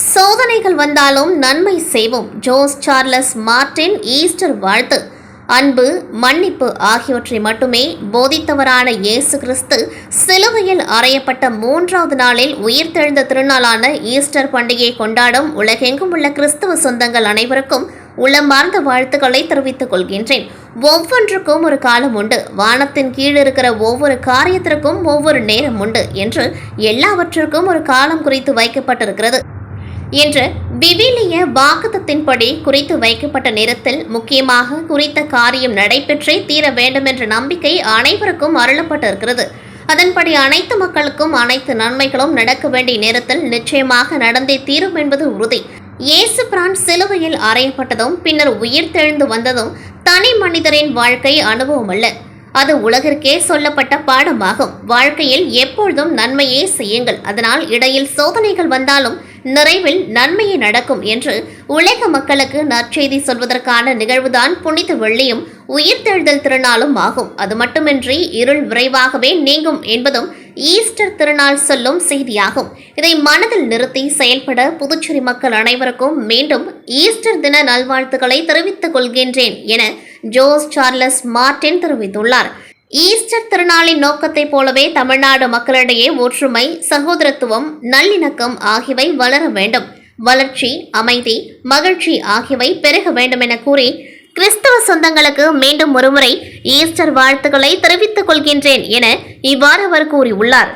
சோதனைகள் வந்தாலும் நன்மை செய்வோம். ஜோஸ் சார்லஸ் மார்ட்டின் ஈஸ்டர் வாழ்த்து. அன்பு, மன்னிப்பு ஆகியவற்றை மட்டுமே போதித்தவரான இயேசு கிறிஸ்து சிலுவையில் அறையப்பட்ட 3வது நாளில் உயிர்த்தெழுந்த திருநாளான ஈஸ்டர் பண்டிகையை கொண்டாடும் உலகெங்கும் உள்ள கிறிஸ்தவ சொந்தங்கள் அனைவருக்கும் உள்ளமார்ந்த வாழ்த்துக்களை தெரிவித்துக் கொள்கின்றேன். ஒவ்வொன்றுக்கும் ஒரு காலம் உண்டு. வானத்தின் கீழ் இருக்கிற ஒவ்வொரு காரியத்திற்கும் ஒவ்வொரு நேரம் உண்டு என்று எல்லாவற்றிற்கும் ஒரு காலம் குறித்து வைக்கப்பட்டிருக்கிறது என்ற விவிலிய வாக்குத்தத்தின்படி குறித்து வைக்கப்பட்ட நேரத்தில் முக்கியமாக குறித்த காரியம் நடைபெற்றே தீர வேண்டும் என்ற நம்பிக்கை அனைவருக்கும் அருளப்பட்டிருக்கிறது. அதன்படி அனைத்து மக்களுக்கும் அனைத்து நன்மைகளும் நடக்க வேண்டிய நேரத்தில் நிச்சயமாக நடந்தே தீரும் என்பது உறுதி. இயேசு பிரான் சிலுவையில் அறையப்பட்டதும் பின்னர் உயிர்த்தெழுந்து வந்ததும் தனி மனிதரின் வாழ்க்கை அனுபவம் அல்ல, அது உலகிற்கே சொல்லப்பட்ட பாடமாகும். வாழ்க்கையில் எப்பொழுதும் நன்மையே செய்யுங்கள், அதனால் இடையில் சோதனைகள் வந்தாலும் நிறைவில் நன்மையே நடக்கும் என்று உலக மக்களுக்கு நற்செய்தி சொல்வதற்கான நிகழ்வுதான் புனித வெள்ளியும் உயிர்த்தெழுதல் திருநாளும் ஆகும். அது மட்டுமின்றி இருள் விரைவாகவே நீங்கும் என்பதும் ஈஸ்டர் திருநாள் சொல்லும் செய்தியாகும். இதை மனதில் நிறுத்தி செயல்பட புதுச்சேரி மக்கள் அனைவருக்கும் மீண்டும் ஈஸ்டர் தின நல்வாழ்த்துக்களை தெரிவித்துக் கொள்கின்றேன் என ஜோஸ் சார்லஸ் மார்ட்டின் தெரிவித்துள்ளார். ஈஸ்டர் திருநாளின் நோக்கத்தைப் போலவே தமிழ்நாடு மக்களிடையே ஒற்றுமை, சகோதரத்துவம், நல்லிணக்கம் ஆகியவை வளர வேண்டும். வளர்ச்சி, அமைதி, மகிழ்ச்சி ஆகியவை பெருக வேண்டும் என கூறி கிறிஸ்தவ சொந்தங்களுக்கு மீண்டும் ஒருமுறை ஈஸ்டர் வாழ்த்துக்களை தெரிவித்துக் கொள்கின்றேன் என இவ்வாறு அவர் கூறியுள்ளார்.